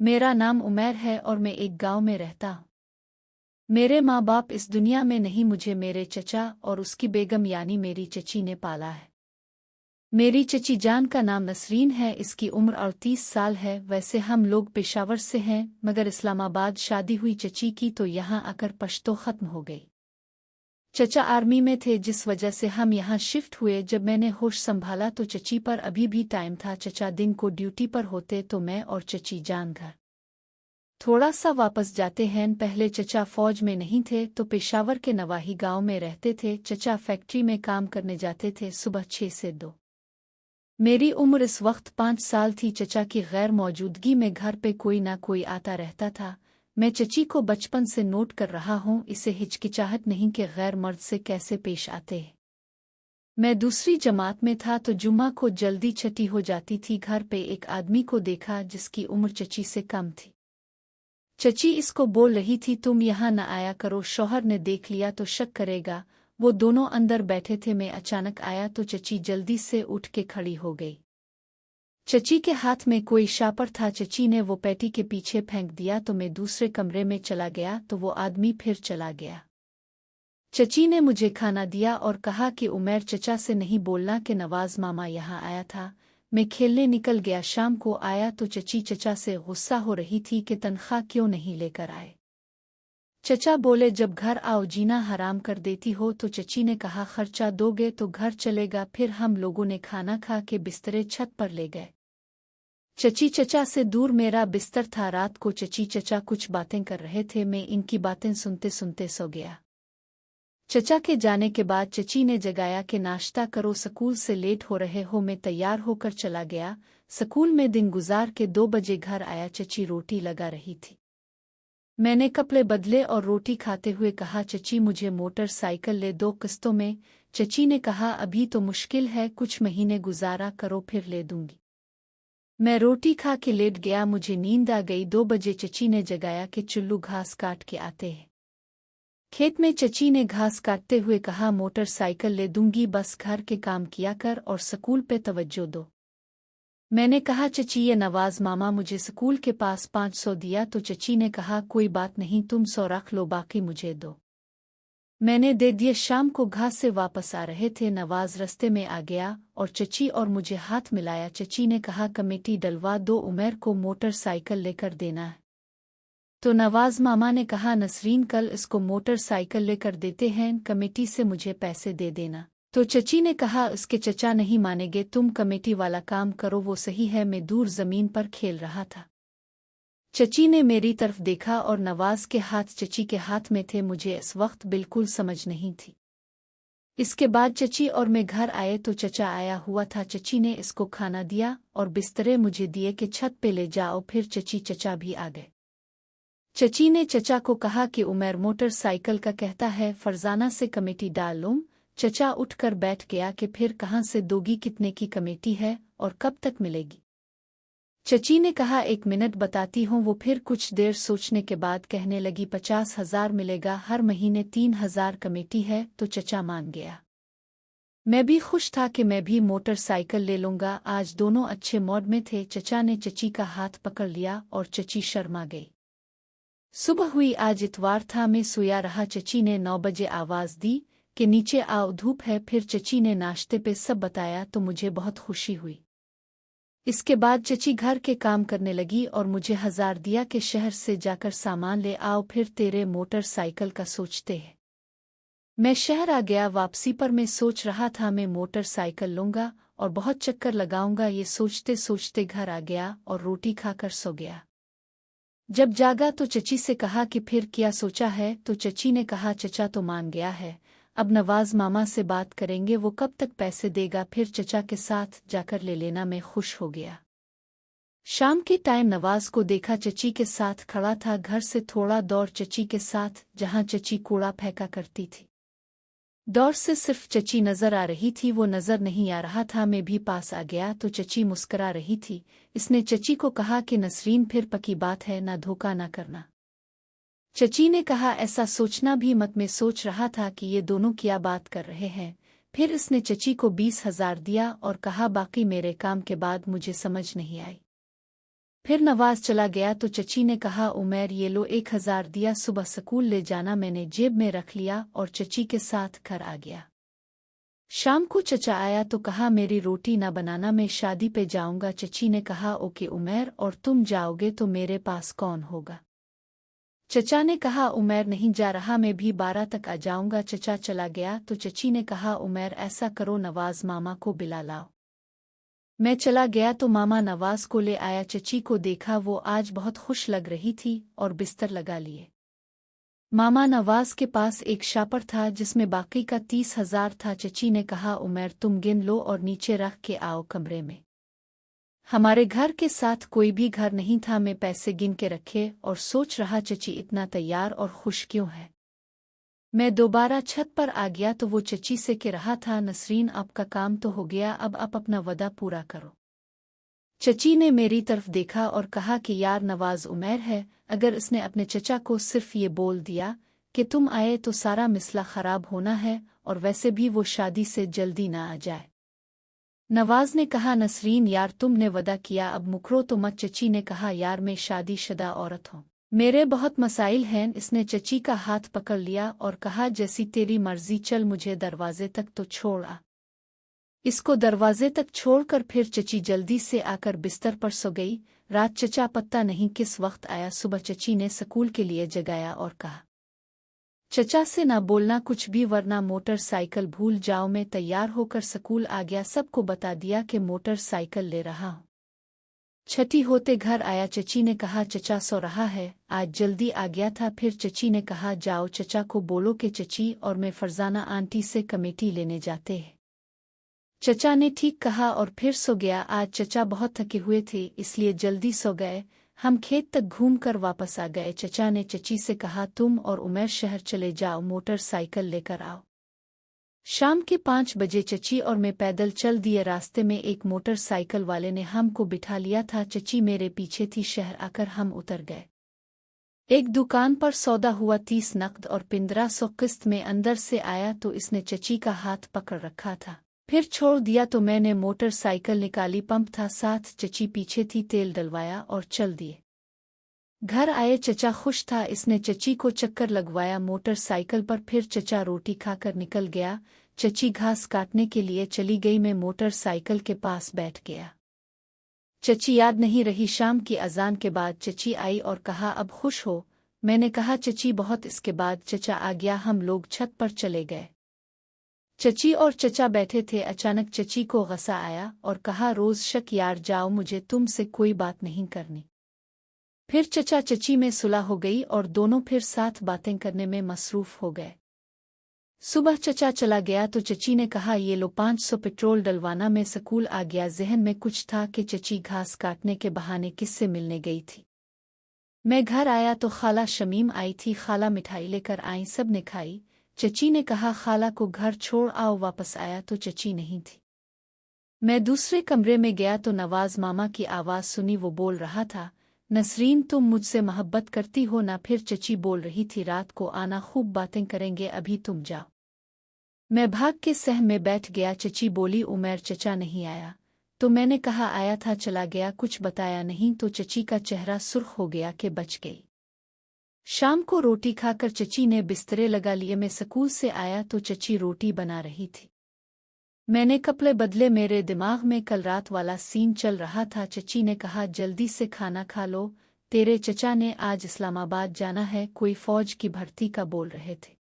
मेरा नाम उमैर है और मैं एक गांव में रहता हूँ। मेरे माँ बाप इस दुनिया में नहीं, मुझे मेरे चचा और उसकी बेगम यानी मेरी चची ने पाला है। मेरी चची जान का नाम नसरीन है, इसकी उम्र 38 साल है। वैसे हम लोग पेशावर से हैं, मगर इस्लामाबाद शादी हुई चची की तो यहाँ आकर पश्तो खत्म हो गई। चचा आर्मी में थे, जिस वजह से हम यहाँ शिफ्ट हुए। जब मैंने होश संभाला तो चची पर अभी भी टाइम था। चचा दिन को ड्यूटी पर होते तो मैं और चची जान घर थोड़ा सा वापस जाते हैं। पहले चचा फौज में नहीं थे तो पेशावर के नवाही गांव में रहते थे। चचा फैक्ट्री में काम करने जाते थे सुबह 6 से 2। मेरी उम्र इस वक्त 5 साल थी। चचा की गैर मौजूदगी में घर पे कोई ना कोई आता रहता था। मैं चची को बचपन से नोट कर रहा हूँ, इसे हिचकिचाहट नहीं कि गैर मर्द से कैसे पेश आते हैं। मैं दूसरी जमात में था तो जुम्मा को जल्दी छठी हो जाती थी। घर पे एक आदमी को देखा जिसकी उम्र चची से कम थी। चची इसको बोल रही थी, तुम यहाँ न आया करो, शौहर ने देख लिया तो शक करेगा। वो दोनों अंदर बैठे थे। मैं अचानक आया तो चची जल्दी से उठ के खड़ी हो गई। चची के हाथ में कोई शापर था। चची ने वो पैटी के पीछे फेंक दिया तो मैं दूसरे कमरे में चला गया तो वो आदमी फिर चला गया। चची ने मुझे खाना दिया और कहा कि उमैर चचा से नहीं बोलना कि नवाज मामा यहाँ आया था। मैं खेलने निकल गया। शाम को आया तो चची चचा से गुस्सा हो रही थी कि तनख्वाह क्यों नहीं लेकर आए। चचा बोले, जब घर आओ जीना हराम कर देती हो। तो चची ने कहा, खर्चा दोगे तो घर चलेगा। फिर हम लोगों ने खाना खा के बिस्तरे छत पर ले गए। चची चचा से दूर मेरा बिस्तर था। रात को चची चचा कुछ बातें कर रहे थे, मैं इनकी बातें सुनते सुनते सो गया। चचा के जाने के बाद चची ने जगाया कि नाश्ता करो, स्कूल से लेट हो रहे हो। मैं तैयार होकर चला गया। स्कूल में दिन गुजार के 2 बजे घर आया। चची रोटी लगा रही थी। मैंने कपड़े बदले और रोटी खाते हुए कहा, चची मुझे मोटरसाइकिल ले दो किस्तों में। चची ने कहा, अभी तो मुश्किल है, कुछ महीने गुजारा करो फिर ले दूंगी। मैं रोटी खा के लेट गया। मुझे नींद आ गई। 2 बजे चची ने जगाया कि चुल्लू घास काट के आते हैं। खेत में चची ने घास काटते हुए कहा, मोटरसाइकिल ले दूंगी, बस घर के काम किया कर और स्कूल पे तवज्जो दो। मैंने कहा, चची ये नवाज मामा मुझे स्कूल के पास 500 दिया। तो चची ने कहा, कोई बात नहीं, तुम 100 रख लो, बाकी मुझे दो। मैंने दे दिए। शाम को घास से वापस आ रहे थे। नवाज रस्ते में आ गया और चची और मुझे हाथ मिलाया। चची ने कहा, कमेटी डलवा दो, उमैर को मोटरसाइकिल लेकर देना है। तो नवाज मामा ने कहा, नसरीन कल इसको मोटरसाइकिल लेकर देते हैं, कमेटी से मुझे पैसे दे देना। तो चची ने कहा, इसके चचा नहीं मानेंगे, तुम कमेटी वाला काम करो, वो सही है। मैं दूर जमीन पर खेल रहा था। चची ने मेरी तरफ देखा और नवाज के हाथ चची के हाथ में थे। मुझे इस वक्त बिल्कुल समझ नहीं थी। इसके बाद चची और मैं घर आए तो चचा आया हुआ था। चची ने इसको खाना दिया और बिस्तरे मुझे दिए कि छत पे ले जाओ। फिर चची चचा भी आ गए। चची ने चचा को कहा कि उमैर मोटरसाइकिल का कहता है, फरजाना से कमेटी डाल लूं। चचा उठकर बैठ गया कि फिर कहाँ से दोगी, कितने की कमेटी है और कब तक मिलेगी। चची ने कहा, 1 मिनट बताती हूँ। वो फिर कुछ देर सोचने के बाद कहने लगी, 50,000 मिलेगा, हर महीने 3,000 कमेटी है। तो चचा मान गया। मैं भी खुश था कि मैं भी मोटरसाइकिल ले लूंगा। आज दोनों अच्छे मौड में थे। चचा ने चची का हाथ पकड़ लिया और चची शर्मा गई। सुबह हुई। आज इतवार था। मैं सोया रहा। चची ने 9 बजे आवाज दी कि नीचे आओ, धूप है। फिर चची ने नाश्ते पे सब बताया तो मुझे बहुत खुशी हुई। इसके बाद चची घर के काम करने लगी और मुझे 1000 दिया कि शहर से जाकर सामान ले आओ, फिर तेरे मोटरसाइकिल का सोचते हैं। मैं शहर आ गया। वापसी पर मैं सोच रहा था मैं मोटरसाइकिल लूंगा और बहुत चक्कर लगाऊंगा। ये सोचते सोचते घर आ गया और रोटी खाकर सो गया। जब जागा तो चची से कहा कि फिर क्या सोचा है। तो चची ने कहा, चचा तो मान गया है, अब नवाज मामा से बात करेंगे, वो कब तक पैसे देगा, फिर चचा के साथ जाकर ले लेना। मैं खुश हो गया। शाम के टाइम नवाज को देखा, चची के साथ खड़ा था। घर से थोड़ा दौड़ चची के साथ, जहां चची कूड़ा फेंका करती थी। दौर से सिर्फ चची नजर आ रही थी, वो नजर नहीं आ रहा था। मैं भी पास आ गया तो चची मुस्करा रही थी। इसने चची को कहा कि नसरीन फिर पक्की बात है, ना धोखा ना करना। चची ने कहा, ऐसा सोचना भी मत। मैं सोच रहा था कि ये दोनों क्या बात कर रहे हैं। फिर इसने चची को 20,000 दिया और कहा, बाकी मेरे काम के बाद मुझे समझ नहीं आई। फिर नवाज चला गया तो चची ने कहा, उमर ये लो 1000 दिया, सुबह स्कूल ले जाना। मैंने जेब में रख लिया और चची के साथ घर आ गया। शाम को चचा आया तो कहा, मेरी रोटी ना बनाना, मैं शादी पे जाऊंगा। चची ने कहा, ओके उमर, और तुम जाओगे तो मेरे पास कौन होगा? चचा ने कहा, उमर नहीं जा रहा, मैं भी 12 तक आ जाऊंगा। चचा चला गया तो चची ने कहा, उमर ऐसा करो, नवाज मामा को बुला लाओ। मैं चला गया तो मामा नवाज को ले आया। चची को देखा, वो आज बहुत खुश लग रही थी और बिस्तर लगा लिए। मामा नवाज के पास एक शापर था जिसमें बाकी का 30,000 था। चची ने कहा, उमर तुम गिन लो और नीचे रख के आओ कमरे में। हमारे घर के साथ कोई भी घर नहीं था। मैं पैसे गिन के रखे और सोच रहा, चची इतना तैयार और खुश क्यों है। मैं दोबारा छत पर आ गया तो वो चची से कह रहा था, नसरीन आपका काम तो हो गया, अब आप अपना वादा पूरा करो। चची ने मेरी तरफ देखा और कहा कि यार नवाज उमर है, अगर इसने अपने चचा को सिर्फ ये बोल दिया कि तुम आए तो सारा मिसला खराब होना है, और वैसे भी वो शादी से जल्दी ना आ जाए। नवाज ने कहा, नसरीन यार तुमने वदा किया, अब मुकरो तो मत। चची ने कहा, यार मैं शादीशुदा औरत हूँ, मेरे बहुत मसाइल हैं। इसने चची का हाथ पकड़ लिया और कहा, जैसी तेरी मर्जी, चल मुझे दरवाजे तक तो छोड़ आ। इसको दरवाजे तक छोड़कर फिर चची जल्दी से आकर बिस्तर पर सो गई। रात चचा पत्ता नहीं किस वक्त आया। सुबह चची ने स्कूल के लिए जगाया और कहा, चचा से ना बोलना कुछ भी वरना मोटरसाइकिल भूल जाओ। मैं तैयार होकर स्कूल आ गया, सबको बता दिया कि मोटरसाइकिल ले रहा हूँ। छठी होते घर आया। चची ने कहा, चचा सो रहा है, आज जल्दी आ गया था। फिर चची ने कहा, जाओ चचा को बोलो कि चची और मैं फरजाना आंटी से कमेटी लेने जाते हैं। चचा ने ठीक कहा और फिर सो गया। आज चचा बहुत थके हुए थे इसलिए जल्दी सो गए। हम खेत तक घूमकर वापस आ गए। चचा ने चची से कहा, तुम और उमर शहर चले जाओ, मोटरसाइकिल लेकर आओ। शाम के 5 बजे चची और मैं पैदल चल दिए। रास्ते में एक मोटरसाइकिल वाले ने हमको बिठा लिया था। चची मेरे पीछे थी। शहर आकर हम उतर गए। एक दुकान पर सौदा हुआ 30 नकद और 1500 किस्त में। अंदर से आया तो इसने चची का हाथ पकड़ रखा था, फिर छोड़ दिया तो मैंने मोटरसाइकिल निकाली। पंप था साथ, चची पीछे थी, तेल डलवाया और चल दिए। घर आए, चचा खुश था, इसने चची को चक्कर लगवाया मोटरसाइकिल पर। फिर चचा रोटी खाकर निकल गया। चची घास काटने के लिए चली गई। मैं मोटरसाइकिल के पास बैठ गया। चची याद नहीं रही। शाम की अजान के बाद चची आई और कहा, अब खुश हो? मैंने कहा, चची बहुत। इसके बाद चचा आ गया, हम लोग छत पर चले गए। चची और चचा बैठे थे। अचानक चची को गुस्सा आया और कहा, रोज शक यार, जाओ मुझे तुमसे कोई बात नहीं करनी। फिर चचा चची में सुलह हो गई और दोनों फिर साथ बातें करने में मसरूफ हो गए। सुबह चचा चला गया तो चची ने कहा, ये लो 500 पेट्रोल डलवाना। मैं स्कूल आ गया। जहन में कुछ था कि चची घास काटने के बहाने किससे मिलने गई थी। मैं घर आया तो खाला शमीम आई थी। खाला मिठाई लेकर आई, सब ने खाई। चची ने कहा, खाला को घर छोड़ आओ। वापस आया तो चची नहीं थी। मैं दूसरे कमरे में गया तो नवाज मामा की आवाज़ सुनी। वो बोल रहा था, नसरीन तुम मुझसे मोहब्बत करती हो ना? फिर चची बोल रही थी, रात को आना, खूब बातें करेंगे, अभी तुम जाओ। मैं भाग के सह में बैठ गया। चची बोली, उमर चचा नहीं आया? तो मैंने कहा, आया था, चला गया, कुछ बताया नहीं। तो चची का चेहरा सुर्ख हो गया कि बच गई। शाम को रोटी खाकर चची ने बिस्तरे लगा लिए। मैं स्कूल से आया तो चची रोटी बना रही थी। मैंने कपड़े बदले। मेरे दिमाग में कल रात वाला सीन चल रहा था। चची ने कहा, जल्दी से खाना खा लो, तेरे चचा ने आज इस्लामाबाद जाना है, कोई फौज की भर्ती का बोल रहे थे।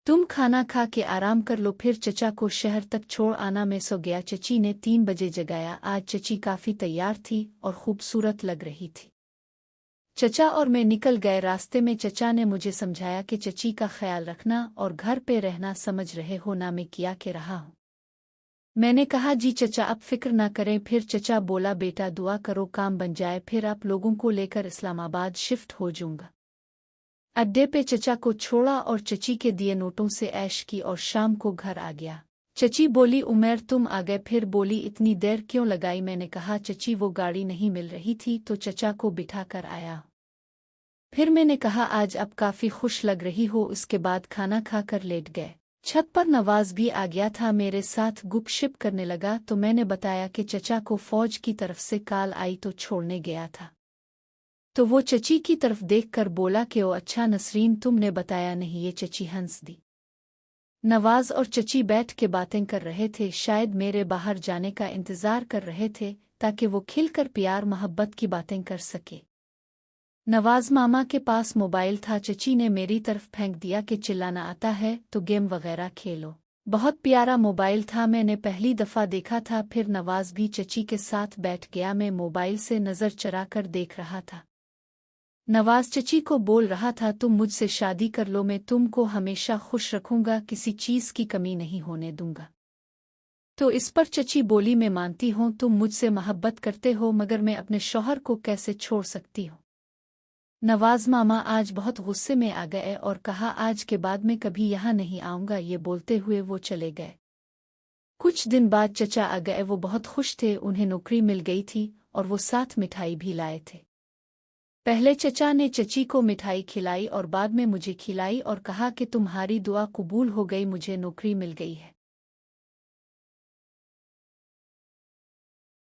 तुम खाना खा के आराम कर लो, फिर चचा को शहर तक छोड़ आना। मैं सो गया। चची ने 3 बजे जगाया। आज चची काफी तैयार थी और खूबसूरत लग रही थी। चचा और मैं निकल गए। रास्ते में चचा ने मुझे समझाया कि चची का ख्याल रखना और घर पे रहना, समझ रहे हो ना मैं किया के रहा हूँ। मैंने कहा, जी चचा अब फिक्र ना करें। फिर चचा बोला, बेटा दुआ करो काम बन जाए, फिर आप लोगों को लेकर इस्लामाबाद शिफ्ट हो जाऊंगा। अड्डे पे चचा को छोड़ा और चची के दिए नोटों से ऐश की और शाम को घर आ गया। चची बोली, उमर तुम आ गए? फिर बोली, इतनी देर क्यों लगाई? मैंने कहा, चची वो गाड़ी नहीं मिल रही थी तो चचा को बिठा कर आया। फिर मैंने कहा, आज अब काफी खुश लग रही हो। इसके बाद खाना खाकर लेट गए। छत पर नवाज भी आ गया था, मेरे साथ गुपशप करने लगा तो मैंने बताया कि चचा को फौज की तरफ से कॉल आई तो छोड़ने गया था। तो वो चची की तरफ देखकर बोला कि ओ अच्छा नसरीन, तुमने बताया नहीं। ये चची हंस दी। नवाज और चची बैठ के बातें कर रहे थे, शायद मेरे बाहर जाने का इंतजार कर रहे थे ताकि वो खिलकर प्यार मोहब्बत की बातें कर सके। नवाज मामा के पास मोबाइल था, चची ने मेरी तरफ फेंक दिया कि चिल्लाना आता है तो गेम वगैरह खेलो। बहुत प्यारा मोबाइल था, मैंने पहली दफ़ा देखा था। फिर नवाज भी चची के साथ बैठ गया, मैं मोबाइल से नज़र चराकर देख रहा था। नवाज चची को बोल रहा था, तुम मुझसे शादी कर लो, मैं तुमको हमेशा खुश रखूंगा, किसी चीज़ की कमी नहीं होने दूंगा। तो इस पर चची बोली, मैं मानती हूँ तुम मुझसे मोहब्बत करते हो, मगर मैं अपने शौहर को कैसे छोड़ सकती हूँ। नवाज मामा आज बहुत गुस्से में आ गए और कहा, आज के बाद मैं कभी यहाँ नहीं आऊँगा। ये बोलते हुए वो चले गए। कुछ दिन बाद चचा आ गए, वो बहुत खुश थे, उन्हें नौकरी मिल गई थी और वो साथ मिठाई भी लाए थे। पहले चचा ने चची को मिठाई खिलाई और बाद में मुझे खिलाई और कहा कि तुम्हारी दुआ कबूल हो गई, मुझे नौकरी मिल गई है।